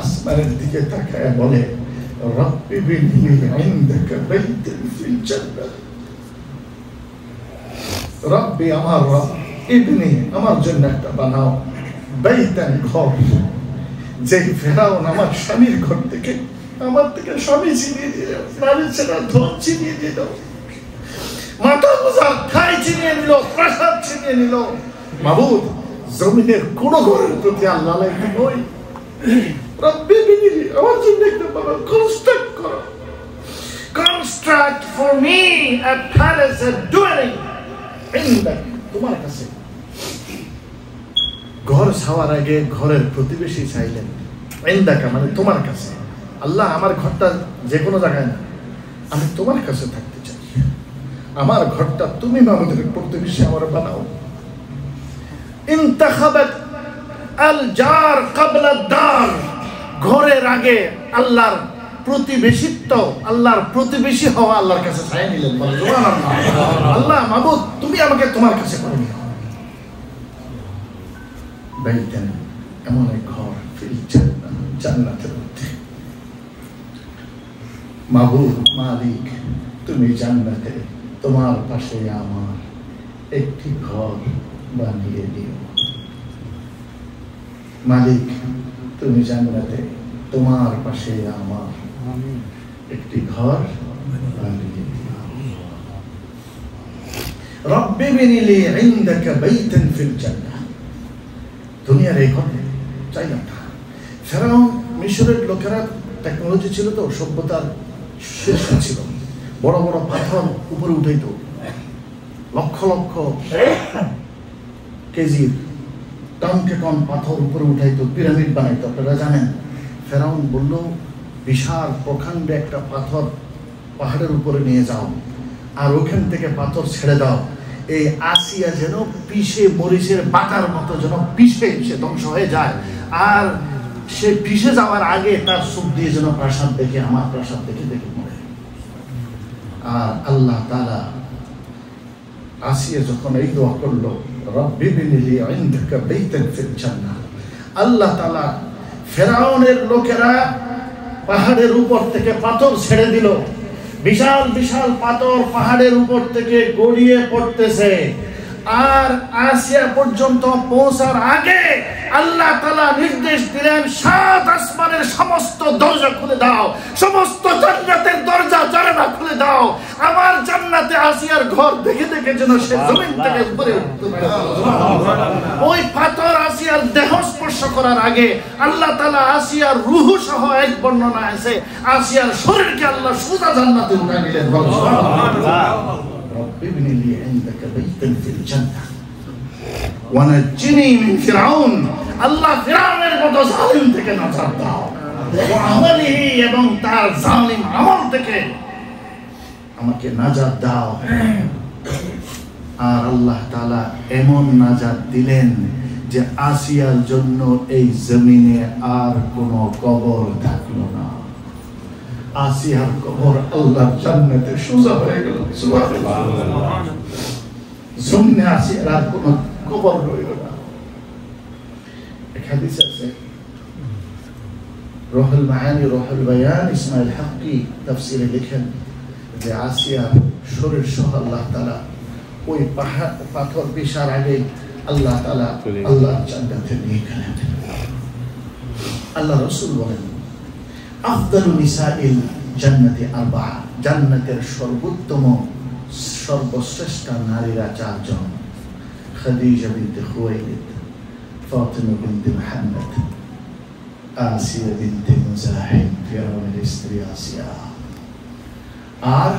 আসমানের দিকে তাকায় বলে, রব্বি বিনি ইনদাকা বাইতান ফিল জান্নাহ। রব্বি, আমার রব, ইবনি, আমার জন্য একটা বানাও, বাইতান, ঘর, যে ফেরাউন আমার স্বামীর ঘর থেকে আমার থেকে স্বামী ছিনিয়ে দিল, নারী ছেড়া ধন ছিনিয়ে দিল, মাথা গোজা খাই ছিনিয়ে নিল, প্রাসাদ ছিনিয়ে নিল। মাবুদ, জমিনের কোন ঘরের প্রতি আল্লাহ লাইক নই। রব্বি বিনি, আমার জন্য একটা বাবা কনস্ট্রাক্ট করো, construct for me a palace, a dwelling ইনদাক, তোমার কাছে। ঘর ছাওয়ার আগে ঘরের প্রতিবেশী চাইলেন, ইনদাকা মানে তোমার কাছে। আল্লাহ, আমার ঘরটা যে কোনো জায়গায় না, আমি তোমার কাছে থাকতে চাই, আমার ঘরটা তুমি মাহমুদের প্রতিবেশী আমার বানাও। ইনতাখাবাত আল জার ক্বাবলা দার, ঘরের আগে আল্লাহর প্রতিবেশিত্ব, আল্লাহর প্রতিবেশী হওয়া আল্লাহর কাছে চাই নিলেন। সুবহানাল্লাহ। আল্লাহ মাবুদ, তুমি আমাকে তোমার কাছে করে নিও। বাইতান, এমন এক ঘর, ফিল জান্নাহ, জান্নাতের মধ্যে। মাবুদ, মালিক, তুমি জান্নাতে তোমার পাশে আমার একটি ঘর বানিয়ে দিও। মালিক, তুমি জান্নাতে তোমার পাশে আমার একটি ঘর বানিয়ে দিও। রব্বি বিনি লি ইনদাকা বাইতান ফিল জান্নাহ। দুনিয়ার এই ঘর চাইলাম না। ফেরাউন, মিশরের লোকেরা টেকনোলজি ছিল তো, সভ্যতার শীর্ষ ছিল, বড় বড় পাথর উপরে উঠাইত, লক্ষ লক্ষ কেজির টনকে টন পাথর উপরে উঠাইতো, পিরামিড বানাইতো। আপনারা জানেন, ফেরাউন বলল, বিশাল প্রকাণ্ডে একটা পাথর পাহাড়ের উপরে নিয়ে যাও, আর ওখান থেকে পাথর ছেড়ে দাও, এই আসিয়া যেন পিষে মরিচের বাটার মতো যেন পিষে সে ধ্বংস হয়ে যায়, আর সে পিষে যাওয়ার আগে তার চোখ দিয়ে যেন প্রাসাদ দেখে, আমার প্রাসাদ দেখে দেখে মরে। আর আল্লাহ তাআলা আসিয়া যখন এই দোয়া করলো, রব্বি বিনি লি ইনদাকা বাইতান ফিল জান্নাহ, আল্লাহ তাআলা ফেরাউনের লোকেরা পাহাড়ের উপর থেকে পাথর ছেড়ে দিল, বিশাল বিশাল পাথর পাহাড়ের উপর থেকে গড়িয়ে পড়তেছে। আর আসিয়া পর্যন্ত পৌঁছার আগে আল্লাহ তাআলা নির্দেশ দিলেন, 7 আসমানের সমস্ত দরজা খুলে দাও, সমস্ত জান্নাতের দরজা জানালা খুলে দাও, আমার জান্নাতে আসিয়ার ঘর দেখে দেখে যেন সে জমিন থেকে উপরে উঠতে পারে। ওই পাথর আসিয়ার দেহ স্পর্শ করার আগে আল্লাহ তাআলা আসিয়ার রূহ সহ, এক বর্ণনা আছে, আসিয়ার শরীরকে আল্লাহ সোজা জান্নাতে উঠায় নিলেন। সুবহানাল্লাহ। رب ابن لي عندك بيتا في الجنة ونجني من فرعون, আল্লাহ ফিরআউনের মতো জালিম থেকে নাজাত দাও, ওয়াহমালিহি, এবং তার জালিম আমল থেকে আমাকে নাজাত দাও। আর আল্লাহ তাআলা এমন নাজাত দিলেন যে আসিয়ার জন্য এই জমিনে আর কোনো কবর থাকলো না। আসিয়ার কবর আল্লাহর জান্নাতে সোজা হয়ে গেল। সুবহানাল্লাহ। জমিনে আসিয়ার আর কোনো কবর রইল না। এক হাদিস আছে, রুহুল মাআনি রুহুল বায়ান, ইসমাইল হাক্কি তাফসীরে লিখেন যে আসিয়ার শরীর সহ আল্লাহ তাআলা ওই পাহাড় পাথর বিশার আগে আল্লাহ তাআলা আল্লাহর জান্নাতে নিয়ে গেলেন। আল্লাহ রাসূল বলেন, আফদালু নিসাইল জান্নাতি আরবা'a, জান্নাতের সর্বোত্তম সর্বশ্রেষ্ঠ নারীরা 4 জন, খাদিজা বিনতে খুয়াইলিদ, ফাতিমা বিনতে মুহাম্মদ, আসিয়া বিনতে মুজাহিম, ফিরআউনের স্ত্রী আসিয়া, আর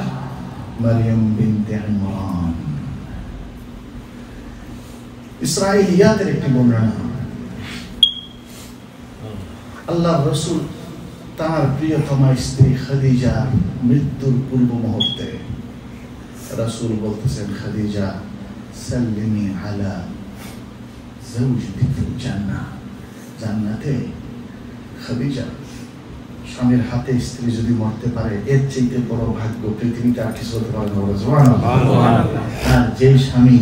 মারইয়াম বিনতে ইমরান। ইসরাইলিয়াতের একটি বর্ণনা, আল্লাহর রাসূল তার প্রিয়তমা স্ত্রী খাদিজা মৃত্যুর পূর্ব মুহূর্তে রাসূল বলতেছেন, খাদিজা সাল্লিমি আলা যাওজাতি ফিল জান্নাহ, জান্নাতে খাদিজা স্বামীর হাতে স্ত্রী যদি মরতে পারে, এর চাইতে বড় ভাগ্য পৃথিবীতে আর কিছু হতে পারে না। সুবহানাল্লাহ। আর যে স্বামী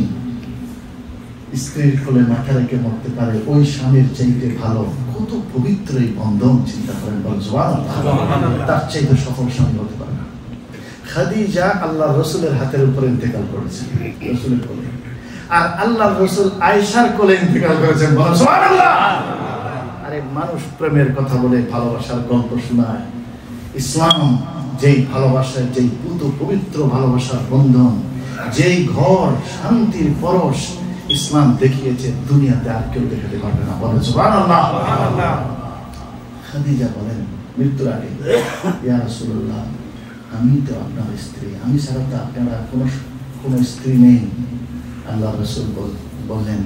স্ত্রীর কোলে মাথা রেখে মরতে পারে, ওই স্বামীর চাইতে ভালো কত পবিত্র এই বন্ধন, চিন্তা করেন, বল সুবহানাল্লাহ। তার চাইতে সফল স্বামী হতে পারে না। খাদিজা আল্লাহর রাসূলের হাতের উপরে ইন্তেকাল করেছেন, রাসূলের কোলে, আর আল্লাহর রাসূল আয়েশার কোলে ইন্তেকাল করেছেন, বল সুবহানাল্লাহ। আরে মানুষ প্রেমের কথা বলে, ভালোবাসার গল্প শোনায়। ইসলাম যেই ভালোবাসার, যেই পুত পবিত্র ভালোবাসার বন্ধন, যেই ঘর শান্তির পরশ ইসলাম দেখিয়েছে, দুনিয়াতে আর কেউ দেখাতে পারবে না, বলে সুবহানাল্লাহ। খাদিজা বলেন মৃত্যুর আগে, ইয়া রাসূলুল্লাহ, আমি তো আপনার স্ত্রী, আমি ছাড়া তো আপনারা কোনো স্ত্রী নেই। আল্লাহ রাসূল বললেন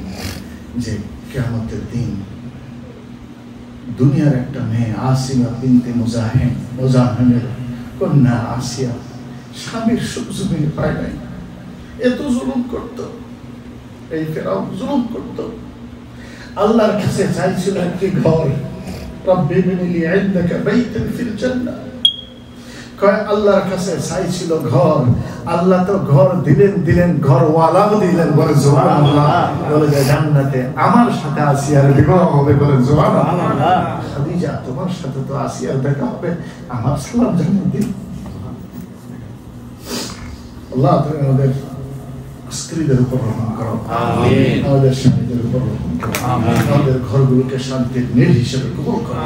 যে কিয়ামতের দিন দুনিয়ার একটা মেয়ে আসিয়া বিনতে মুজাহিমের কন্যা আসিয়া স্বামীর সুখ জমিনে পায় নাই, এত জুলুম করত, এই ফেরাউন জুলুম করত। আল্লাহর কাছে চাইছিল একটি ঘর, রব্বি বিনিলি ইনদাকা বাইতান ফিল জান্নাহ, কয় আল্লাহর কাছে চাইছিল ঘর, আল্লাহ তো ঘর দিলেন, ঘরওয়ালাও দিলেন, বলে সুবহানাল্লাহ। বলে যে জান্নাতে আমার সাথে আসিয়ার বিবাহ হবে, বলে সুবহানাল্লাহ। খাদিজা, তোমার সাথে তো আসিয়ার দেখা হবে, আমার সালাম জান্নাত দিন। আল্লাহ তুমি আমাদের স্ত্রীদের উপর রহম করো, আমিন। আমাদের স্বামীদের উপর রহম করো, আমিন। আমাদের ঘরগুলোকে শান্তির নীড় হিসেবে কবুল করো।